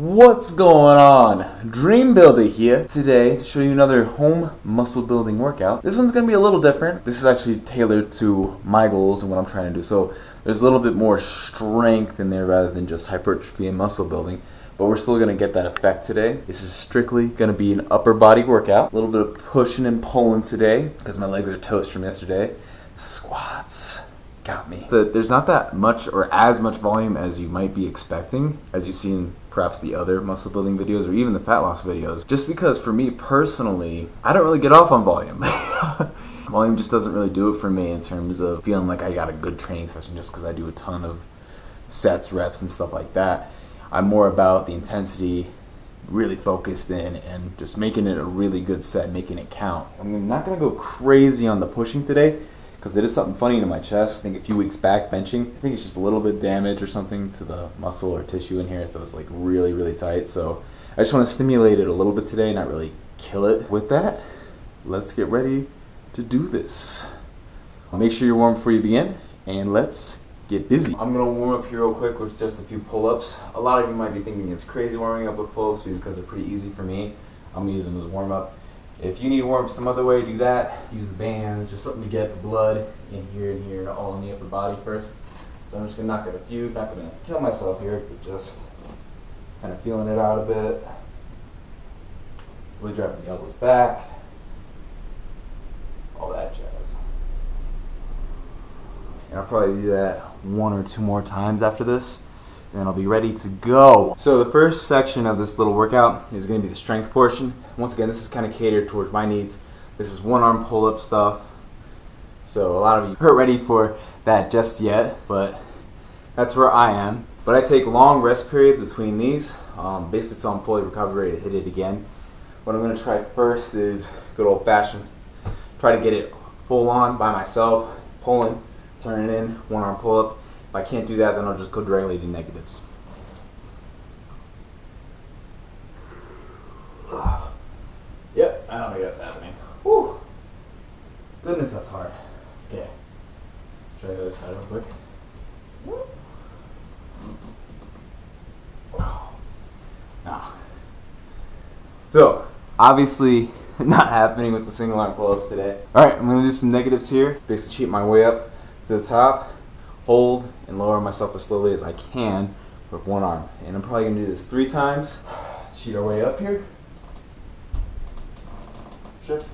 What's going on? Dream Builder here today to show you another home muscle building workout. This one's going to be a little different. This is actually tailored to my goals and what I'm trying to do. So there's a little bit more strength in there rather than just hypertrophy and muscle building. But we're still going to get that effect today. This is strictly going to be an upper body workout. A little bit of pushing and pulling today because my legs are toast from yesterday. Squats. Got me. So there's not that much or as much volume as you might be expecting, as you've seen perhaps the other muscle building videos or even the fat loss videos. Just because for me personally, I don't really get off on volume. Volume just doesn't really do it for me in terms of feeling like I got a good training session just because I do a ton of sets, reps, and stuff like that. I'm more about the intensity, really focused in, and just making it a really good set, making it count. I'm not going to go crazy on the pushing today, because it is something funny to my chest. I think a few weeks back benching, I think it's just a little bit damage or something to the muscle or tissue in here, so it's like really tight. So I just want to stimulate it a little bit today, not really kill it. With that, let's get ready to do this. Make sure you're warm before you begin, and let's get busy. I'm gonna warm up here real quick with just a few pull-ups. A lot of you might be thinking it's crazy warming up with pull-ups because they're pretty easy for me. I'm gonna use them as warm-up. If you need to warm up some other way, do that. Use the bands, just something to get the blood in here and here, all in the upper body first. So I'm just gonna knock out a few, not gonna kill myself here, but just kind of feeling it out a bit. Really dropping the elbows back. All that jazz. And I'll probably do that one or two more times after this, and then I'll be ready to go. So the first section of this little workout is going to be the strength portion. Once again, this is kind of catered towards my needs. This is one arm pull-up stuff. So a lot of you aren't ready for that just yet, but that's where I am. But I take long rest periods between these, basically until I'm fully recovered, ready to hit it again. What I'm going to try first is good old-fashioned. Try to get it full on by myself, pulling, turning in, one arm pull-up. If I can't do that, then I'll just go directly to negatives. Yep, I don't think that's happening. Whew. Goodness, that's hard. Okay. Try the other side real quick. Now. So, obviously not happening with the single arm pull-ups today. Alright, I'm going to do some negatives here. Basically cheat my way up to the top. Hold and lower myself as slowly as I can with one arm. And I'm probably going to do this 3 times. Cheat our way up here. Shift.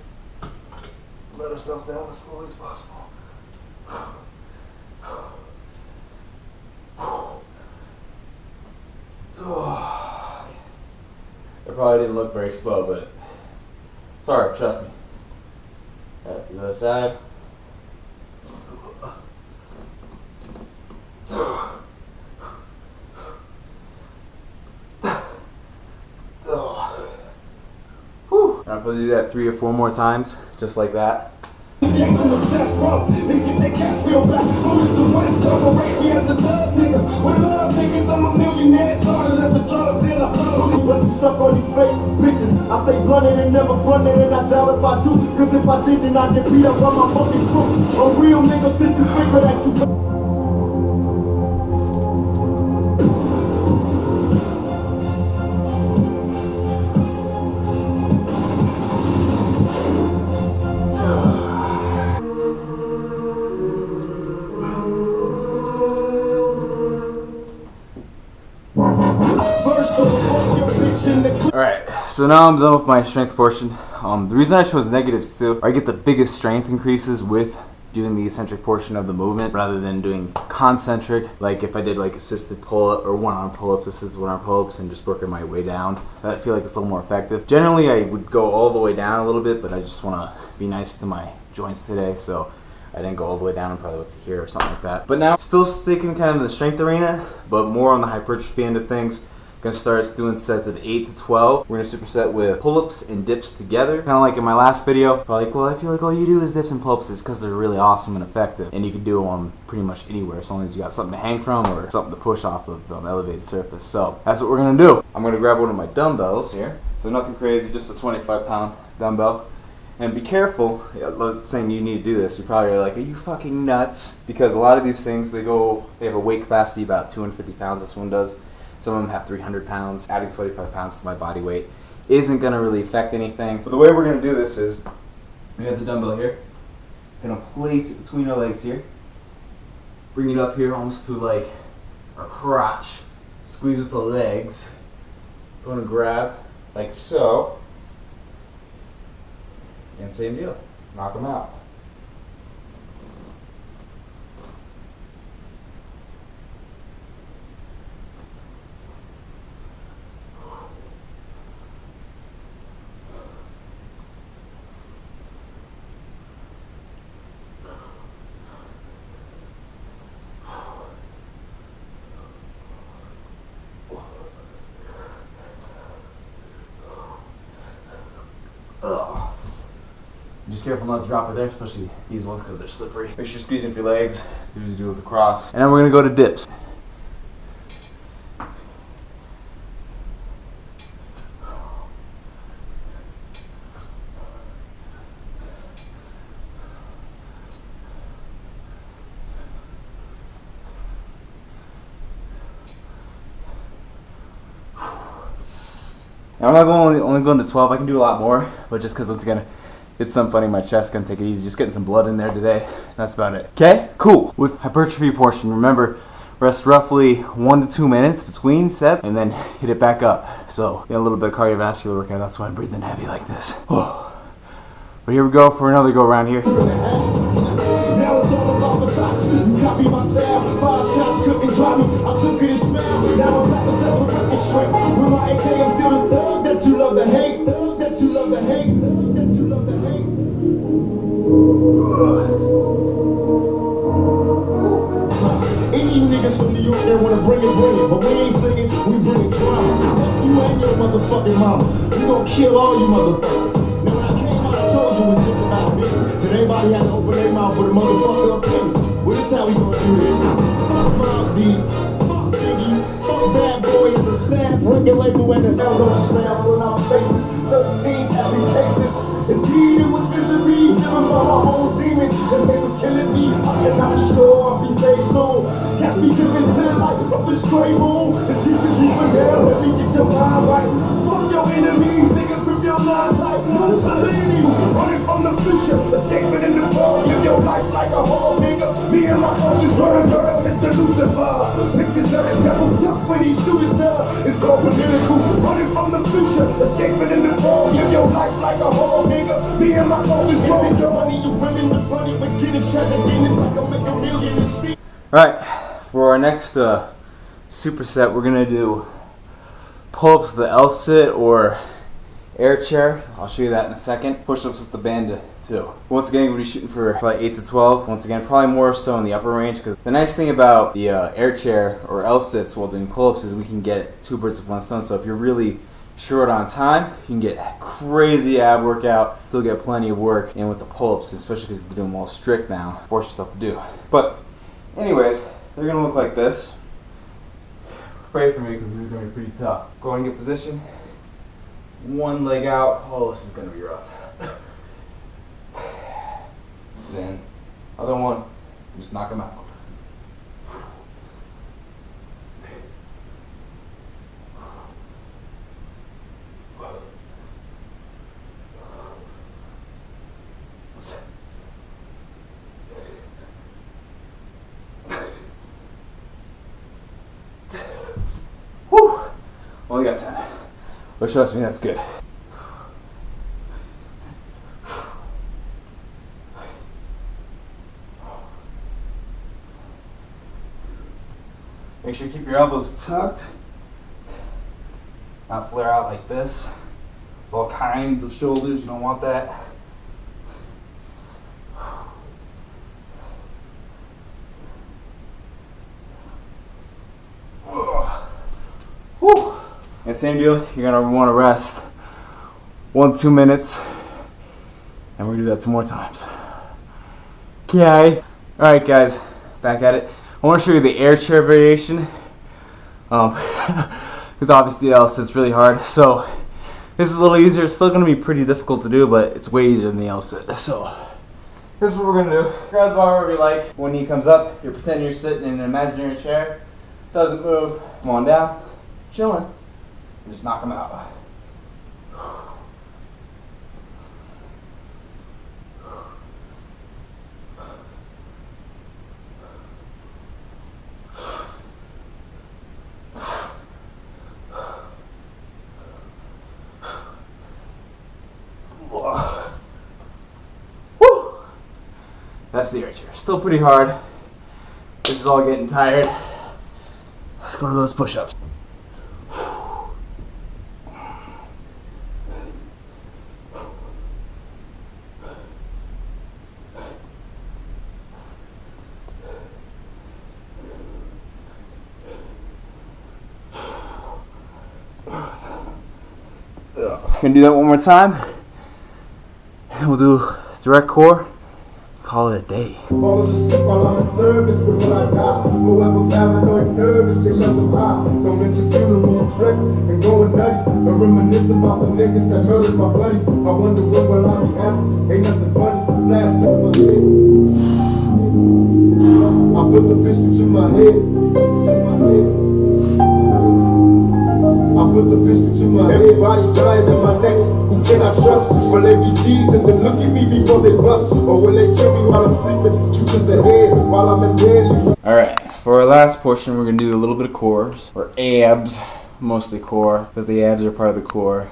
Let ourselves down as slowly as possible. It probably didn't look very slow, but it's hard, trust me. That's the other side. And I'll probably do that 3 or 4 more times, just like that. Stuck on these fake bitches. I stay blunted and never fronted, and I doubt if I do. Cause if I did, then I'd get beat up by my fucking crew. A real nigga since you figure that you. Alright, so now I'm done with my strength portion. The reason I chose negatives too, I get the biggest strength increases with doing the eccentric portion of the movement rather than doing concentric, like if I did like assisted pull-up or one-arm pull-ups, assisted one-arm pull-ups, and just working my way down. I feel like it's a little more effective. Generally, I would go all the way down a little bit, but I just want to be nice to my joints today, so I didn't go all the way down. And probably what's here or something like that. But now, still sticking kind of in the strength arena, but more on the hypertrophy end of things. Gonna start doing sets of 8 to 12. We're gonna superset with pull-ups and dips together. Kind of like in my last video. Probably like, well, I feel like all you do is dips and pull-ups is because they're really awesome and effective. And you can do them pretty much anywhere as long as you got something to hang from or something to push off of elevated surface. So that's what we're gonna do. I'm gonna grab one of my dumbbells here. So nothing crazy, just a 25-pound dumbbell. And be careful, saying you need to do this, you're probably like, are you fucking nuts? Because a lot of these things, they have a weight capacity about 250 pounds, this one does. Some of them have 300 pounds. Adding 25 pounds to my body weight isn't gonna really affect anything. But the way we're gonna do this is, we have the dumbbell here. Gonna place it between our legs here. Bring it up here almost to like our crotch. Squeeze with the legs. Gonna grab like so. And same deal. Knock them out. Just careful not to drop it there, especially these ones because they're slippery. Make sure you're squeezing with your legs. Do as you do with the cross. And then we're gonna go to dips. I'm not only going to 12. I can do a lot more, but just because once again, it's something funny in my chest, gonna take it easy. Just getting some blood in there today. That's about it. Okay, cool. With hypertrophy portion, remember, rest roughly 1 to 2 minutes between sets, and then hit it back up. So, get a little bit of cardiovascular workout. That's why I'm breathing heavy like this. But here we go for another go around here. Now it's all about Versace. You copy my style. 5 shots couldn't drop me. I took it and smelled. Now I'm back to separate and straight. With my AK, I'm still the thug that you love to hate. Thug that you love to hate. Thug that you love to hate. Any niggas from New York, they wanna bring it. But we ain't singing, we bring drama. Fuck you and your motherfucking mama. We gon' kill all you motherfuckers. Now when I came out, I told you it was just about me. That everybody had to open their mouth for the motherfucker opinion. Well, this how we gonna do this. Fuck Mobb Deep, fuck Biggie, fuck Bad Boy as a snap. Regulator when the hell don't sound on our faces. 13 empty cases. Indeed, it was visibly driven by my own demons. Cause they was killing me. I cannot be sure I'll be saved soon. Catch me driven to the light of the stray moon. The teachers even there, let me get your mind right. Fuck your enemies, nigga, grip your mind tight. Mussolini, running from the future, escaping in the fall. Live your life like a whole nigga. Me and my homies running up, Mr. Lucifer. Pictures of the devil duck when he shooters tell. It's all political, running from the future, escaping in the fall. Live your life like a whole nigga. Me and my homies running your money, you women, the funny, but getting tragic demons like I make a million and see. Alright, for our next superset, we're gonna do pull-ups with the L-sit or air chair. I'll show you that in a second. Push-ups with the band too. Once again, we're gonna be shooting for about 8 to 12. Once again, probably more so in the upper range, because the nice thing about the air chair or L-sits while doing pull-ups is we can get 2 birds with 1 stone. So if you're really short on time, you can get crazy ab workout, still get plenty of work in with the pull-ups, especially because they're doing them all strict now. Force yourself to do. But anyways, they're gonna look like this. Pray for me because this is gonna be pretty tough. Go and get position. One leg out. Oh, this is gonna be rough. Then other one, just knock them out. Whew. Only got 10. But trust me, that's good. Make sure you keep your elbows tucked. Not flare out like this. With all kinds of shoulders, you don't want that. Whew. And same deal, you're gonna want to rest 1 to 2 minutes, and we're gonna do that 2 more times. Okay. All right, guys, back at it. I want to show you the air chair variation, because obviously the L-sit's really hard. So this is a little easier. It's still gonna be pretty difficult to do, but it's way easier than the L-sit. So this is what we're gonna do. Grab the bar wherever you like. When knee comes up, you're pretending you're sitting in an imaginary chair. Doesn't move. Come on down. chilling, and just knock them out. Woo! That's the archer. Still pretty hard. This is all getting tired. Let's go to those push-ups. Gonna do that one more time. And we'll do direct core. Call it a day. Fall asleep while I'm in service with what I got. Whoever's having no nervous, they shut them high. Don't miss the funeral, stressing and going nutty. And reminisce about the niggas that murdered my buddy. I wonder when will I be happy? Ain't nothing funny. Last time I put the pistol to my head. I put the pistol to my head. Everybody dying in my neck. Who can I trust? Will they be G's and then look at me before they bust? Or will they kill me while I'm sleeping? Shoot in the head while I'm in bed. Alright, for our last portion, we're going to do a little bit of cores, or abs, mostly core, because the abs are part of the core.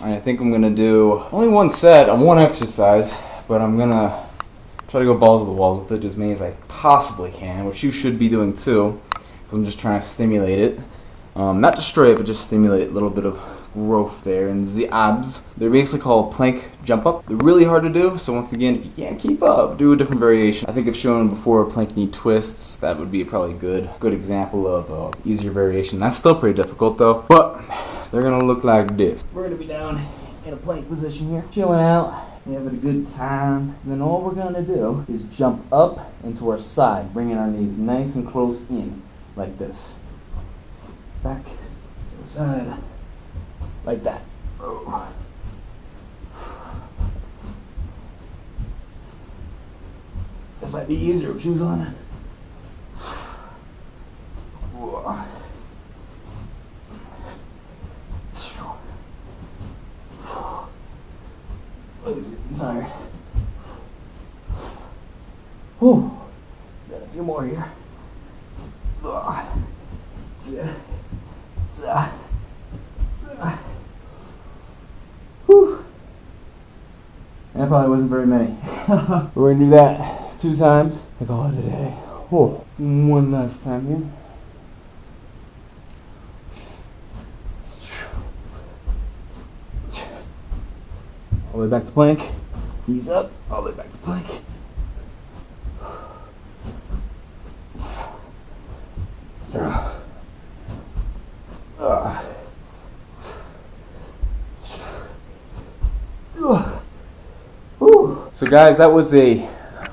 And I think I'm going to do only one set on one exercise, but I'm going to try to go balls to the walls with it as many as I possibly can, which you should be doing too, because I'm just trying to stimulate it. Not destroy it, but just stimulate a little bit of growth there in the abs. They're basically called plank jump up. They're really hard to do, so once again, if you can't keep up, do a different variation. I think I've shown before plank knee twists. That would be probably a good example of easier variation. That's still pretty difficult though, but they're gonna look like this. We're gonna be down in a plank position here, chilling out, having a good time. And then all we're gonna do is jump up into our side, bringing our knees nice and close in, like this. Back to the side, like that. Oh. This might be easier with shoes on. Legs are getting tired. Whew. Got a few more here. Whew. That probably wasn't very many. We're gonna do that 2 times. I call it a day. Whoa. One last time here. All the way back to plank. Ease up. All the way back to plank. So guys, that was a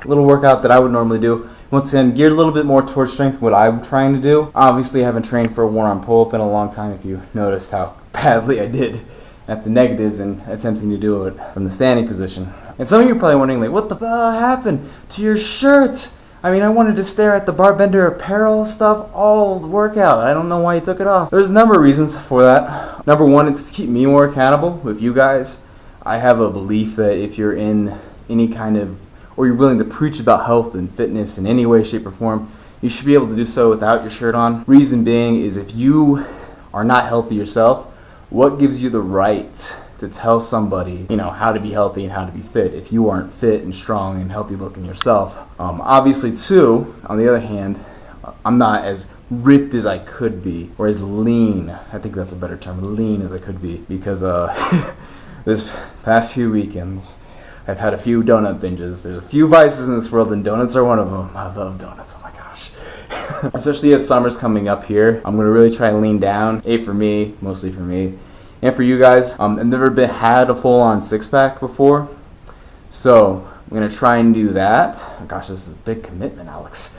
little workout that I would normally do. Once again, geared a little bit more towards strength, what I'm trying to do. Obviously, I haven't trained for a one-arm pull-up in a long time, if you noticed how badly I did at the negatives and attempting to do it from the standing position. And some of you are probably wondering, like, what the happened to your shirt? I mean, I wanted to stare at the Barbender apparel stuff all the workout. I don't know why you took it off. There's a number of reasons for that. Number one, it's to keep me more accountable with you guys. I have a belief that if you're in any kind of, or you're willing to preach about health and fitness in any way, shape, or form, you should be able to do so without your shirt on. Reason being is if you are not healthy yourself, what gives you the right to tell somebody, you know, how to be healthy and how to be fit if you aren't fit and strong and healthy looking yourself? Obviously too, on the other hand, I'm not as ripped as I could be, or as lean, I think that's a better term, lean as I could be, because this past few weekends, I've had a few donut binges. There's a few vices in this world, and donuts are one of them. I love donuts, oh my gosh. Especially as summer's coming up here, I'm gonna really try and lean down. For me, mostly for me, and for you guys. I've never had a full-on six-pack before, so I'm gonna try and do that. Oh gosh, this is a big commitment, Alex.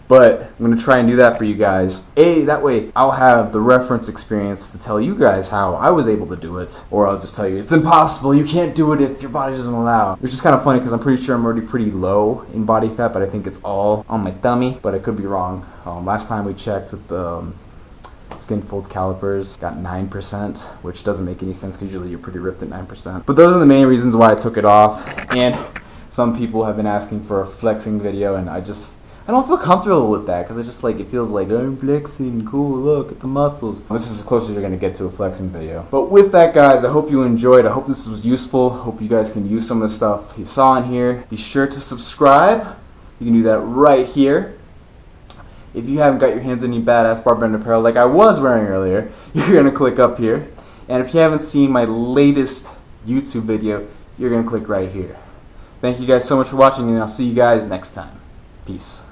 But I'm going to try and do that for you guys. That way I'll have the reference experience to tell you guys how I was able to do it. Or I'll just tell you, it's impossible, you can't do it if your body doesn't allow. Which is kind of funny because I'm pretty sure I'm already pretty low in body fat, but I think it's all on my tummy, but I could be wrong. Last time we checked with Skin fold calipers got 9%, which doesn't make any sense because usually you're pretty ripped at 9%. But those are the main reasons why I took it off. And some people have been asking for a flexing video, and I don't feel comfortable with that because it's just like, it feels like I'm flexing, cool, look at the muscles. This is as close as you're gonna get to a flexing video. But with that, guys, I hope you enjoyed. I hope this was useful. Hope you guys can use some of the stuff you saw in here. Be sure to subscribe. You can do that right here. If you haven't got your hands on any badass Barbarian apparel like I was wearing earlier, you're gonna click up here. And if you haven't seen my latest YouTube video, you're gonna click right here. Thank you guys so much for watching, and I'll see you guys next time. Peace.